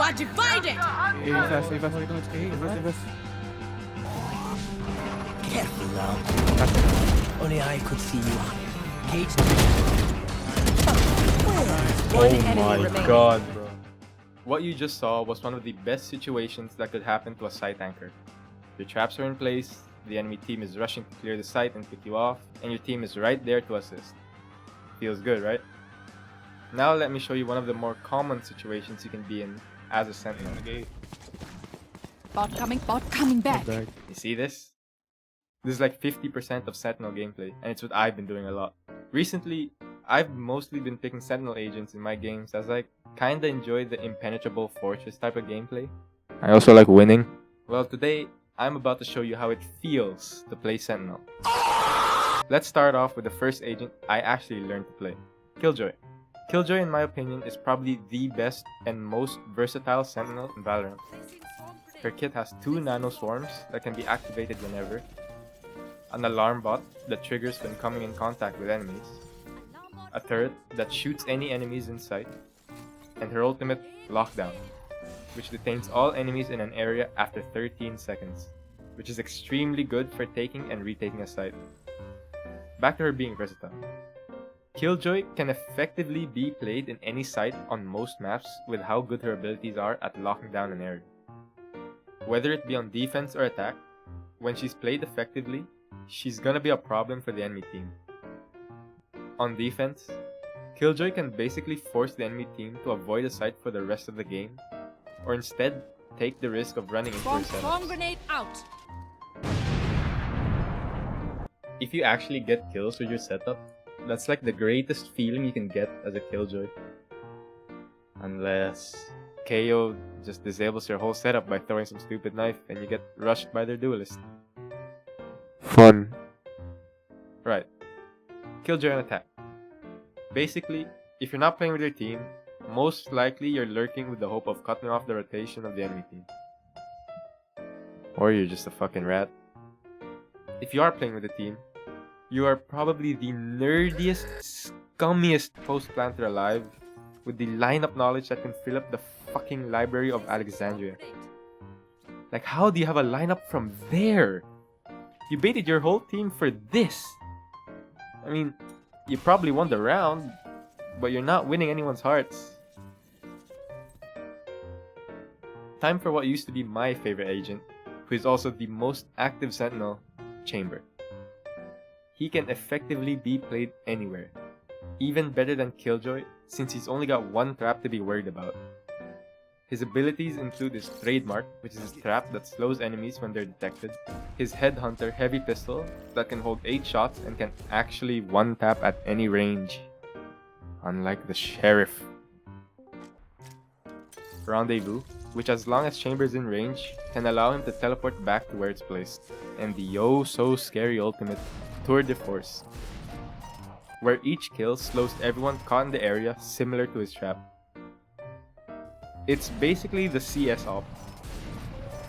are divided! Stay fast, stay fast. Careful now. Only I could see you. Gate. Oh my god, bro. What you just saw was one of the best situations that could happen to a site anchor. Your traps are in place, the enemy team is rushing to clear the site and pick you off, and your team is right there to assist. Feels good, right? Now let me show you one of the more common situations you can be in as a Sentinel. Bot coming back. You see this? This is like 50% of Sentinel gameplay, and it's what I've been doing a lot. Recently, I've mostly been picking Sentinel agents in my games as I kinda enjoy the impenetrable fortress type of gameplay. I also like winning. Well, today, I'm about to show you how it feels to play Sentinel. Let's start off with the first agent I actually learned to play, Killjoy. Killjoy, in my opinion, is probably the best and most versatile Sentinel in Valorant. Her kit has 2 nano swarms that can be activated whenever, an alarm bot that triggers when coming in contact with enemies, a turret that shoots any enemies in sight, and her ultimate, Lockdown, which detains all enemies in an area after 13 seconds, which is extremely good for taking and retaking a site. Back to her being versatile. Killjoy can effectively be played in any site on most maps with how good her abilities are at locking down an area. Whether it be on defense or attack, when she's played effectively, she's gonna be a problem for the enemy team. On defense, Killjoy can basically force the enemy team to avoid a site for the rest of the game, or instead take the risk of running into her Bomb setups. grenade out! If you actually get kills with your setup, that's like the greatest feeling you can get as a Killjoy. Unless KO just disables your whole setup by throwing some stupid knife and you get rushed by their duelist. Fun. Right. Killjoy and attack. Basically, if you're not playing with your team, most likely you're lurking with the hope of cutting off the rotation of the enemy team. Or you're just a fucking rat. If you are playing with a team, you are probably the nerdiest, scummiest post planter alive with the lineup knowledge that can fill up the fucking Library of Alexandria. Like, how do you have a lineup from there? You baited your whole team for this. I mean, you probably won the round, but you're not winning anyone's hearts. Time for what used to be my favorite agent, who is also the most active Sentinel, Chamber. He can effectively be played anywhere, even better than Killjoy since he's only got one trap to be worried about. His abilities include his trademark, which is a trap that slows enemies when they're detected, his Headhunter heavy pistol that can hold 8 shots and can actually one-tap at any range, unlike the Sheriff. Rendezvous, which as long as Chamber's in range, can allow him to teleport back to where it's placed, and the oh-so-scary ultimate, Tour de Force, where each kill slows everyone caught in the area similar to his trap. It's basically the CS op.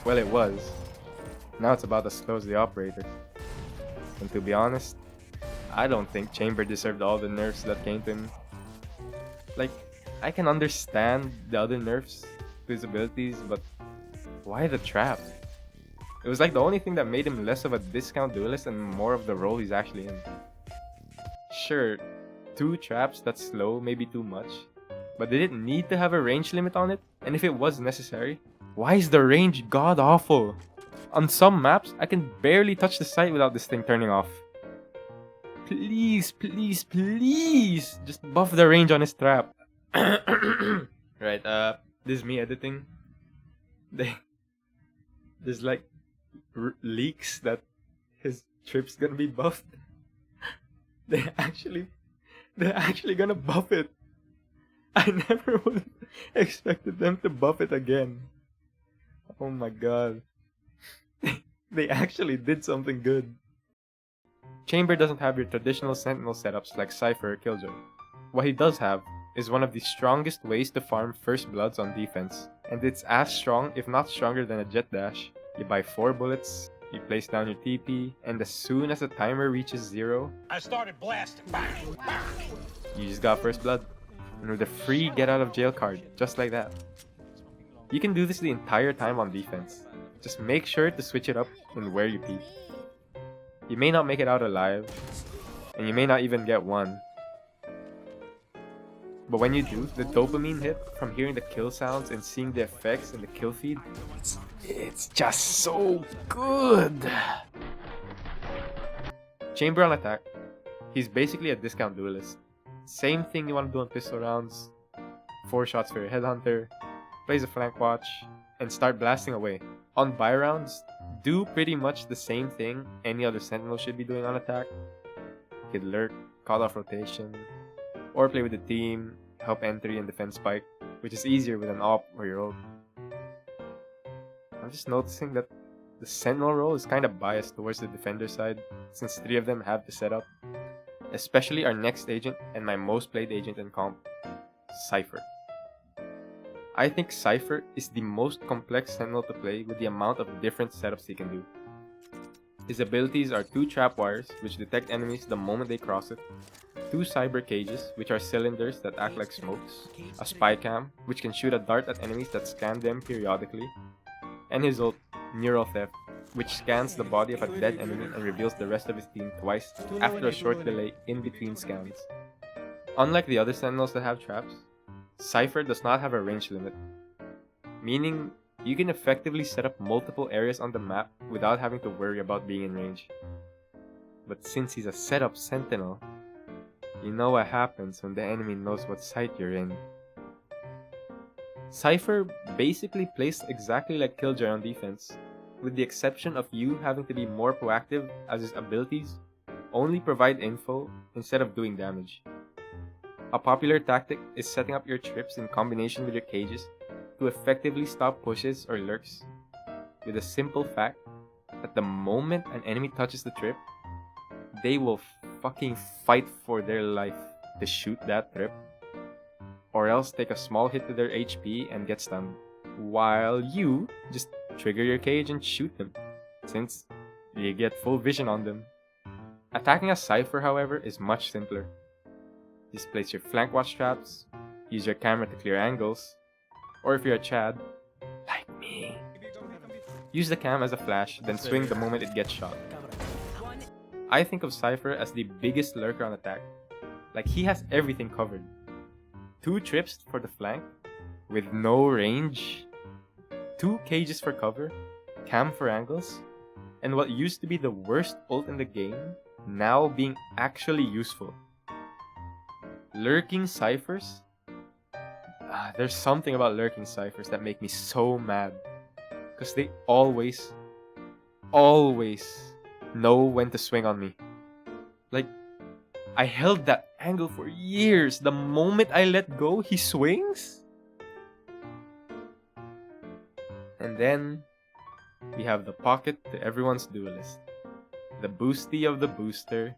Well, it was. Now it's about as slow as the operator. And to be honest, I don't think Chamber deserved all the nerfs that came to him. Like, I can understand the other nerfs to his abilities, but why the trap? It was like the only thing that made him less of a discount duelist and more of the role he's actually in. Sure, 2 traps that's slow may be too much, but did it need to have a range limit on it? And if it was necessary, why is the range god awful? On some maps, I can barely touch the site without this thing turning off. Please, please, please, just buff the range on his trap. Right, this is me editing. There's like leaks that his trip's gonna be buffed. They're actually gonna buff it. I never would have expected them to buff it again. Oh my god. They actually did something good. Chamber doesn't have your traditional Sentinel setups like Cypher or Killjoy. What he does have is one of the strongest ways to farm first bloods on defense, and it's as strong, if not stronger than a jet dash. You buy 4 bullets, you place down your TP, and as soon as the timer reaches 0, I started blasting. you just got first blood. And with a free get out of jail card, just like that. You can do this the entire time on defense. Just make sure to switch it up in where you peek. You may not make it out alive, and you may not even get one. But when you do, the dopamine hit from hearing the kill sounds and seeing the effects in the kill feed, it's just so good! Chamber on attack. He's basically a discount duelist. Same thing you want to do on pistol rounds. 4 shots for your headhunter, plays a flank watch, and start blasting away. On buy rounds, do pretty much the same thing any other Sentinel should be doing on attack. You could lurk, call off rotation, or play with the team, help entry and defend spike, which is easier with an op or your ult. I'm just noticing that the Sentinel role is kind of biased towards the defender side, since 3 of them have the setup. Especially our next agent and my most played agent in comp, Cypher. I think Cypher is the most complex Sentinel to play with the amount of different setups he can do. His abilities are 2 trap wires, which detect enemies the moment they cross it, 2 cyber cages, which are cylinders that act like smokes, a spy cam, which can shoot a dart at enemies that scan them periodically, and his ult, Neural Theft, which scans the body of a dead enemy and reveals the rest of his team twice after a short delay in between scans. Unlike the other Sentinels that have traps, Cypher does not have a range limit, meaning you can effectively set up multiple areas on the map without having to worry about being in range. But since he's a setup Sentinel, you know what happens when the enemy knows what site you're in. Cypher basically plays exactly like Killjoy on defense, with the exception of you having to be more proactive as his abilities only provide info instead of doing damage. A popular tactic is setting up your trips in combination with your cages to effectively stop pushes or lurks, with the simple fact that the moment an enemy touches the trip, they will fucking fight for their life to shoot that trip, or else take a small hit to their HP and get stunned, while you just trigger your cage and shoot them, since you get full vision on them. Attacking a Cypher, however, is much simpler. Just place your flank watch traps, use your camera to clear angles, or if you're a Chad, like me, use the cam as a flash, then swing the moment it gets shot. I think of Cypher as the biggest lurker on attack. Like, he has everything covered. 2 trips for the flank, with no range, 2 cages for cover, cam for angles, and what used to be the worst ult in the game, now being actually useful. Lurking Cyphers? There's something about lurking Cyphers that make me so mad. Because they always know when to swing on me. Like, I held that angle for years. The moment I let go, he swings? And then, we have the pocket to everyone's duelist. The boosty of the booster,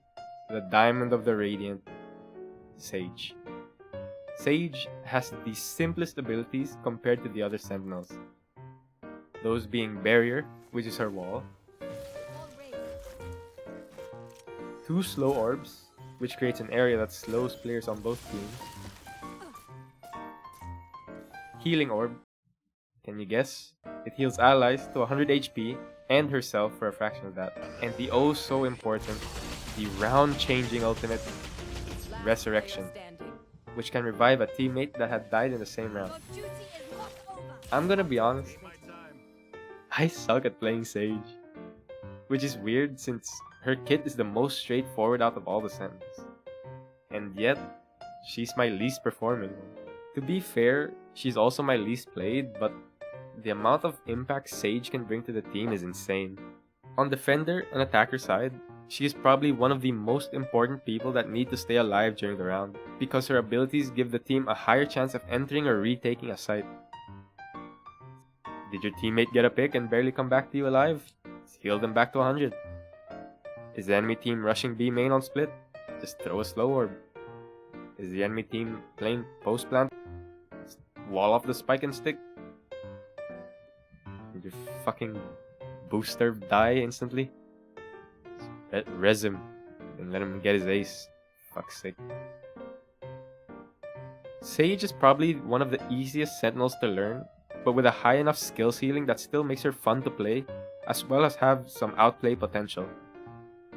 the diamond of the radiant, Sage. Sage has the simplest abilities compared to the other Sentinels. Those being Barrier, which is her wall, 2 slow orbs, which creates an area that slows players on both teams, Healing Orb, can you guess? It heals allies to 100 HP and herself for a fraction of that. And the oh so important, the round changing ultimate, Resurrection, which can revive a teammate that had died in the same round. I'm gonna be honest, I suck at playing Sage, which is weird since her kit is the most straightforward out of all the Sentinels. And yet, she's my least performing. To be fair, she's also my least played, but the amount of impact Sage can bring to the team is insane. On defender and attacker side, she is probably one of the most important people that need to stay alive during the round, because her abilities give the team a higher chance of entering or retaking a site. Did your teammate get a pick and barely come back to you alive? Heal them back to 100. Is the enemy team rushing B main on split? Just throw a slow orb. Is the enemy team playing post plant? Just wall off the spike and stick. Did your fucking booster die instantly? Res him and let him get his ace. Fuck's sake. Sage is probably one of the easiest Sentinels to learn but with a high enough skill ceiling that still makes her fun to play, as well as have some outplay potential.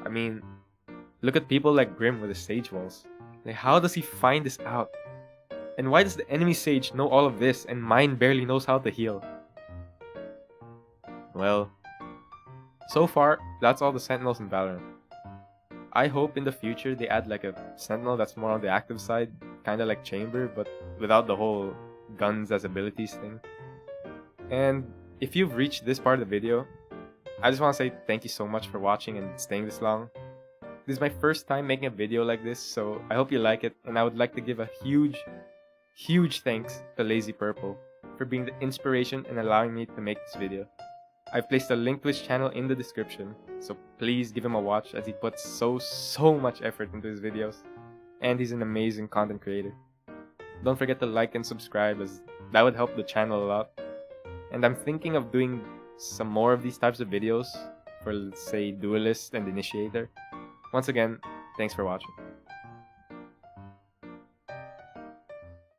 I mean, look at people like Grim with his Sage Walls. Like, how does he find this out? And why does the enemy Sage know all of this and mine barely knows how to heal? Well, so far, that's all the Sentinels in Valorant. I hope in the future they add like a Sentinel that's more on the active side, kinda like Chamber, but without the whole guns as abilities thing. And if you've reached this part of the video, I just want to say thank you so much for watching and staying this long. This is my first time making a video like this, so I hope you like it, and I would like to give a huge thanks to Lazy Purple for being the inspiration and allowing me to make this video. I've placed a link to his channel in the description, so please give him a watch as he puts so much effort into his videos, and he's an amazing content creator. Don't forget to like and subscribe, as that would help the channel a lot. And I'm thinking of doing some more of these types of videos for, let's say, Duelist and Initiator. Once again, thanks for watching.